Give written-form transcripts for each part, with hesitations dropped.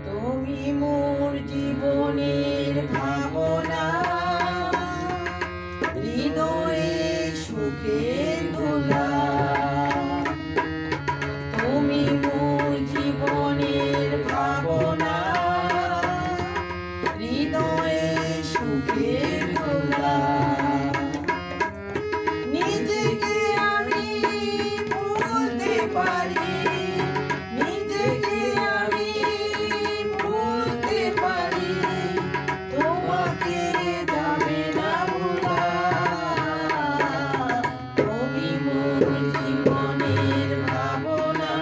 তুমি মোর জীবনের ভাবনা, হৃদয়ে সুখের দোলা। তুমি মোর জীবনের ভাবনা, হৃদয়ে সুখের দোলা। নিজেকে আমি ভুলতে পারি, নিজেকে আমি ভুলতে পারি, তোমাকে যাবে না ভোলা। তুমি মোর জীবনের ভাবনা,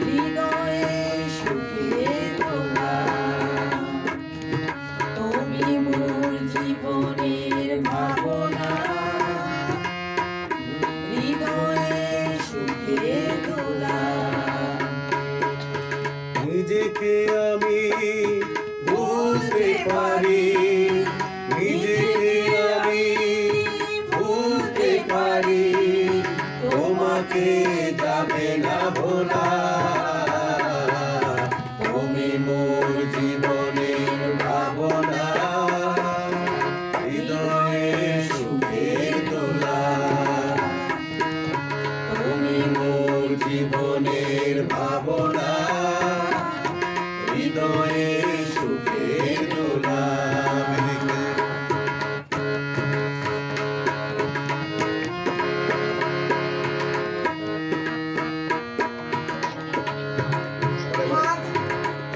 হৃদয়ে সুখের দোলা। তুমি মোর জীবনের ভাবনা, হৃদয়ে সুখের দোলা। নিজেকে আমি ভুলতে পারি, নিজেকে আমি ভুলতে পারি, তোমাকে যাবে না ভোলা। তুমি মোর জীবনের ভাবনা, হৃদয়ে সুখের দোলা। তুমি মোর জীবনের ভাবনা, হৃদয়ে সুখের দোলা।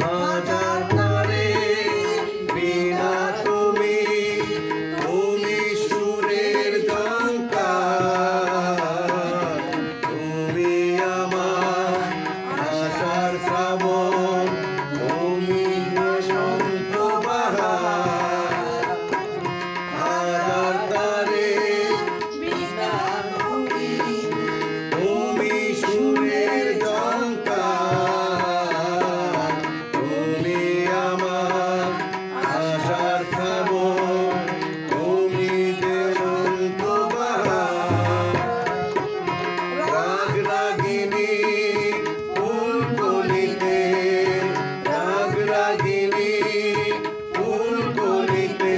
হাজার তারে বিনা তুমি, তুমি সুরের ঝংকার। তুমি আমার আশার শ্রাবণ, তুমি বসন্ত বাহার। হাজার তারে বিনা তুমি, তুমি সুরের ঝংকার। তুমি আমার আশার শ্রাবণ, তুমি বসন্ত বাহার। রাগ রাগিনী ফুলকলিতে, রাগ রাগিনী ফুলকলিতে,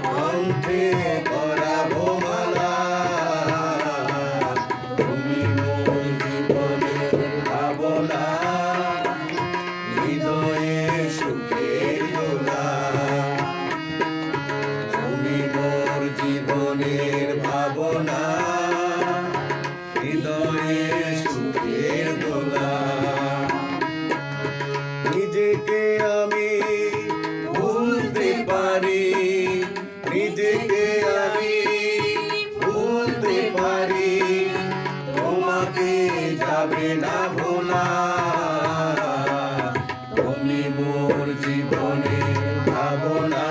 কণ্ঠে করাবো মালা। তুমি মোর জীবনের ভাবনা, হৃদয়ে সুখের দোলা। তুমি মোর জীবনের ভাবনা, হৃদয়ে সুখের দোলা। নিজেকে আমি ভুলতে পারি, নিজেকে আমি ভুলতে পারি, তোমাকে যাবে না ভোলা। তুমি মোর জীবনের ভাবনা,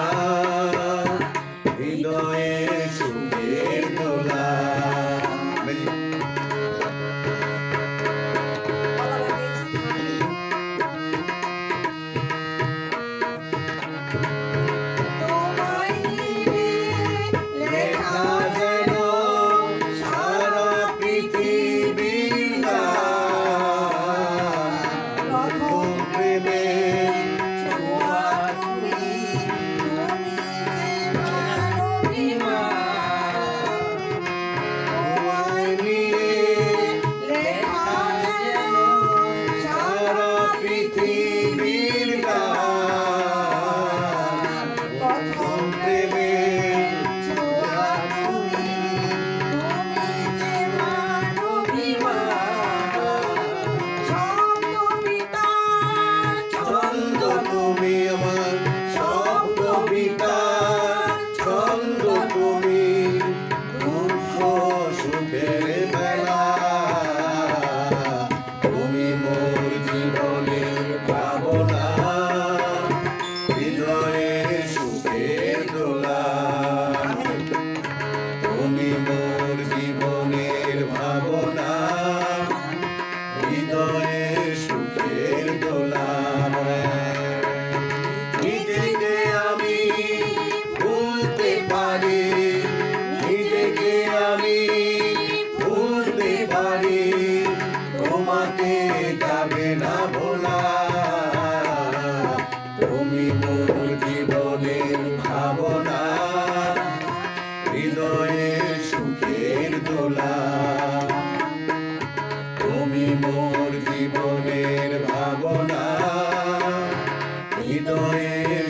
হৃদয়ে সুখের দোলা। তোমায় নিয়ে লেখা যেন সারা পৃথিবীর গান,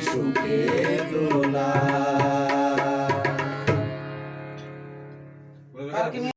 সুখের দোলা।